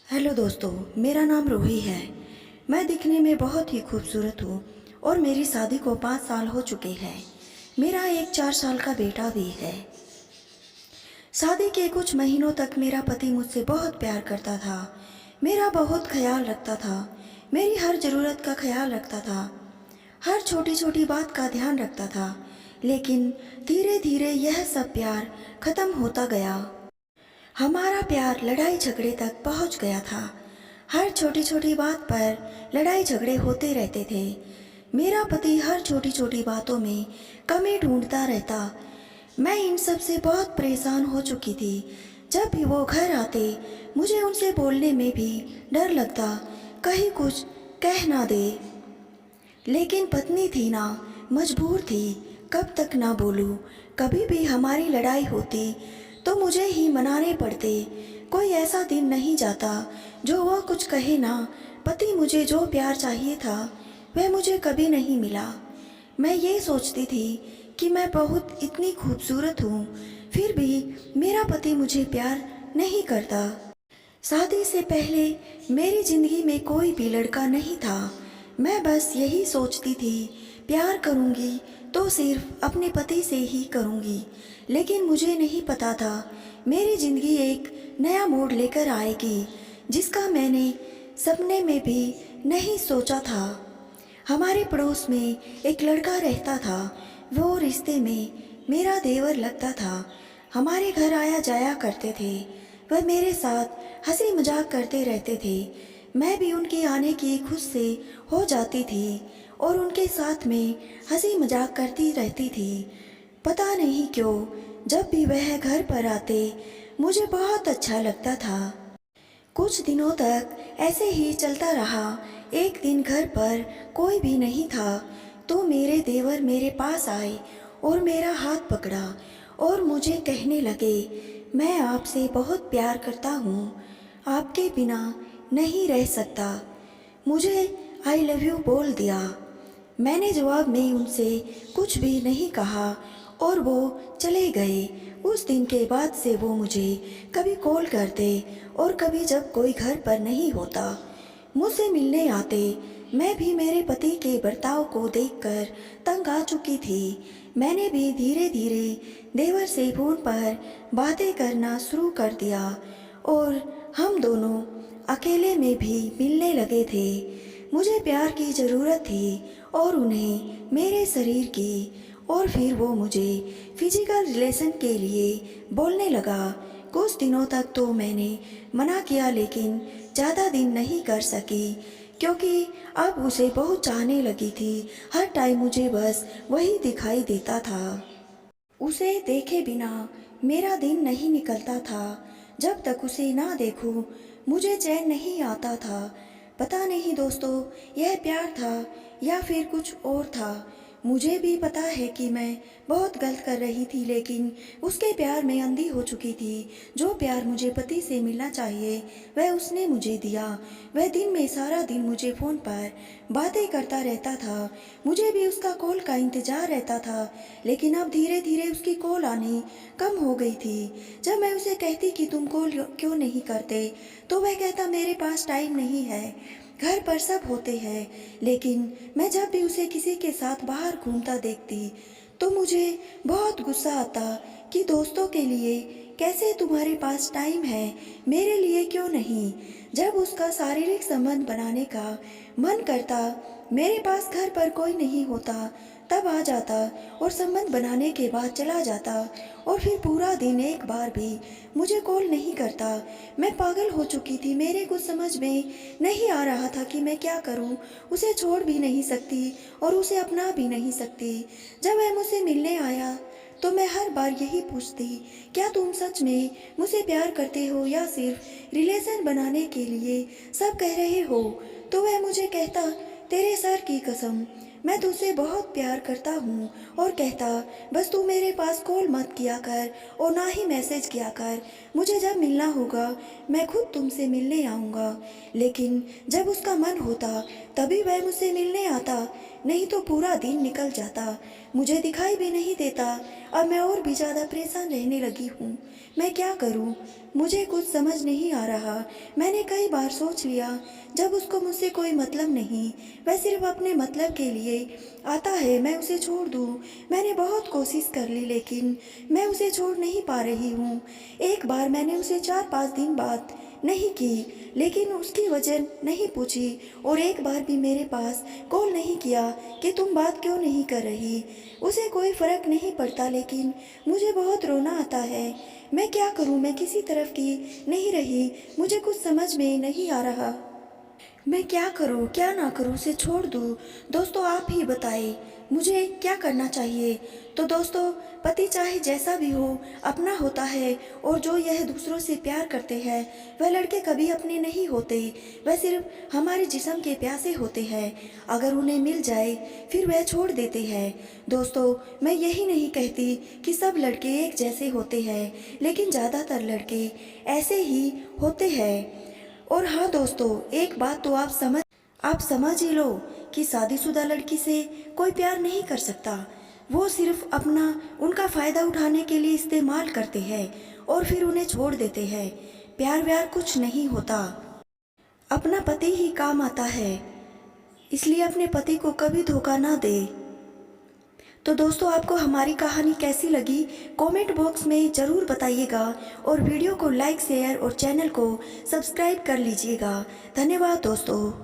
Hello दोस्तों, मेरा नाम रूही है। मैं दिखने में बहुत ही खूबसूरत हूँ और मेरी शादी को 5 साल हो चुके हैं। मेरा एक 4 साल का बेटा भी है। शादी के कुछ महीनों तक मेरा पति मुझसे बहुत प्यार करता था, मेरा बहुत ख्याल रखता था, मेरी हर ज़रूरत का ख्याल रखता था, हर छोटी छोटी बात का ध्यान रखता था। लेकिन धीरे धीरे यह सब प्यार ख़त्म होता गया। हमारा प्यार लड़ाई झगड़े तक पहुंच गया था। हर छोटी छोटी बात पर लड़ाई झगड़े होते रहते थे। मेरा पति हर छोटी छोटी बातों में कमी ढूंढता रहता। मैं इन सब से बहुत परेशान हो चुकी थी। जब भी वो घर आते, मुझे उनसे बोलने में भी डर लगता, कहीं कुछ कह ना दे। लेकिन पत्नी थी ना, मजबूर थी, कब तक ना बोलूं। कभी भी हमारी लड़ाई होती तो मुझे ही मनाने पड़ते। कोई ऐसा दिन नहीं जाता जो वह कुछ कहे ना। पति मुझे जो प्यार चाहिए था वह मुझे कभी नहीं मिला। मैं ये सोचती थी कि मैं बहुत इतनी खूबसूरत हूँ, फिर भी मेरा पति मुझे प्यार नहीं करता। शादी से पहले मेरी ज़िंदगी में कोई भी लड़का नहीं था। मैं बस यही सोचती थी, प्यार करूँगी तो सिर्फ अपने पति से ही करूँगी। लेकिन मुझे नहीं पता था मेरी ज़िंदगी एक नया मोड़ लेकर आएगी, जिसका मैंने सपने में भी नहीं सोचा था। हमारे पड़ोस में एक लड़का रहता था। वो रिश्ते में मेरा देवर लगता था। हमारे घर आया जाया करते थे। वह मेरे साथ हंसी मजाक करते रहते थे। मैं भी उनके आने की खुश से हो जाती थी और उनके साथ में हंसी मजाक करती रहती थी। पता नहीं क्यों, जब भी वह घर पर आते मुझे बहुत अच्छा लगता था। कुछ दिनों तक ऐसे ही चलता रहा। एक दिन घर पर कोई भी नहीं था तो मेरे देवर मेरे पास आए और मेरा हाथ पकड़ा और मुझे कहने लगे, मैं आपसे बहुत प्यार करता हूँ, आपके बिना नहीं रह सकता। मुझे आई लव यू बोल दिया। मैंने जवाब में उनसे कुछ भी नहीं कहा और वो चले गए। उस दिन के बाद से वो मुझे कभी कॉल करते और कभी जब कोई घर पर नहीं होता मुझसे मिलने आते। मैं भी मेरे पति के बर्ताव को देखकर तंग आ चुकी थी। मैंने भी धीरे धीरे देवर से फोन पर बातें करना शुरू कर दिया और हम दोनों अकेले में भी मिलने लगे थे। मुझे प्यार की ज़रूरत थी और उन्हें मेरे शरीर की। और फिर वो मुझे फिजिकल रिलेशन के लिए बोलने लगा। कुछ दिनों तक तो मैंने मना किया, लेकिन ज़्यादा दिन नहीं कर सकी क्योंकि अब उसे बहुत चाहने लगी थी। हर टाइम मुझे बस वही दिखाई देता था। उसे देखे बिना मेरा दिन नहीं निकलता था। जब तक उसे ना देखूं मुझे चैन नहीं आता था। पता नहीं दोस्तों, यह प्यार था या फिर कुछ और था। मुझे भी पता है कि मैं बहुत गलत कर रही थी, लेकिन उसके प्यार में अंधी हो चुकी थी। जो प्यार मुझे पति से मिलना चाहिए वह उसने मुझे दिया। वह दिन में सारा दिन मुझे फ़ोन पर बातें करता रहता था। मुझे भी उसका कॉल का इंतज़ार रहता था, लेकिन अब धीरे धीरे उसकी कॉल आनी कम हो गई थी। जब मैं उसे कहती कि तुम कॉल क्यों नहीं करते तो वह कहता, मेरे पास टाइम नहीं है, घर पर सब होते हैं। लेकिन मैं जब भी उसे किसी के साथ बाहर घूमता देखती तो मुझे बहुत गुस्सा आता कि दोस्तों के लिए कैसे तुम्हारे पास टाइम है, मेरे लिए क्यों नहीं। जब उसका शारीरिक संबंध बनाने का मन करता, मेरे पास घर पर कोई नहीं होता, तब आ जाता और संबंध बनाने के बाद चला जाता और फिर पूरा दिन एक बार भी मुझे कॉल नहीं करता। मैं पागल हो चुकी थी। मेरे कुछ समझ में नहीं आ रहा था कि मैं क्या करूं। उसे छोड़ भी नहीं सकती और उसे अपना भी नहीं सकती। जब वह मुझसे मिलने आया तो मैं हर बार यही पूछती, क्या तुम सच में मुझे प्यार करते हो या सिर्फ रिलेशन बनाने के लिए सब कह रहे हो। तो वह मुझे कहता, तेरे सर की कसम, मैं तुझसे बहुत प्यार करता हूँ। और कहता, बस तू मेरे पास कॉल मत किया कर और ना ही मैसेज किया कर। मुझे जब मिलना होगा मैं खुद तुमसे मिलने आऊँगा। लेकिन जब उसका मन होता तभी वह मुझसे मिलने आता, नहीं तो पूरा दिन निकल जाता, मुझे दिखाई भी नहीं देता। अब मैं और भी ज़्यादा परेशान रहने लगी हूँ। मैं क्या करूँ? मुझे कुछ समझ नहीं आ रहा। मैंने कई बार सोच लिया, जब उसको मुझसे कोई मतलब नहीं, वह सिर्फ अपने मतलब के लिए आता है, मैं उसे छोड़ दूँ। मैंने बहुत कोशिश कर ली, लेकिन मैं उसे छोड़ नहीं पा रही हूँ। एक बार मैंने उसे 4-5 दिन बात नहीं की, लेकिन उसकी वजह नहीं पूछी, और एक बार भी मेरे पास कॉल नहीं किया कि तुम बात क्यों नहीं कर रही। उसे कोई फ़र्क नहीं पड़ता, लेकिन मुझे बहुत रोना आता है। मैं क्या करूं? मैं किसी तरफ की नहीं रही। मुझे कुछ समझ में नहीं आ रहा। मैं क्या करूं, क्या ना करूं, उसे छोड़ दूं? दोस्तों, आप ही बताइए मुझे क्या करना चाहिए। तो दोस्तों, पति चाहे जैसा भी हो, अपना होता है, और जो यह दूसरों से प्यार करते हैं, वह लड़के कभी अपने नहीं होते। वह सिर्फ हमारे जिस्म के प्यासे होते हैं। अगर उन्हें मिल जाए फिर वह छोड़ देते हैं। दोस्तों, मैं यही नहीं कहती कि सब लड़के एक जैसे होते हैं, लेकिन ज़्यादातर लड़के ऐसे ही होते हैं। और हाँ दोस्तों, एक बात तो आप समझ ही लो कि शादीशुदा लड़की से कोई प्यार नहीं कर सकता। वो सिर्फ अपना उनका फ़ायदा उठाने के लिए इस्तेमाल करते हैं और फिर उन्हें छोड़ देते हैं। प्यार व्यार कुछ नहीं होता, अपना पति ही काम आता है। इसलिए अपने पति को कभी धोखा ना दे। तो दोस्तों, आपको हमारी कहानी कैसी लगी, कमेंट बॉक्स में ज़रूर बताइएगा, और वीडियो को लाइक शेयर और चैनल को सब्सक्राइब कर लीजिएगा। धन्यवाद दोस्तों।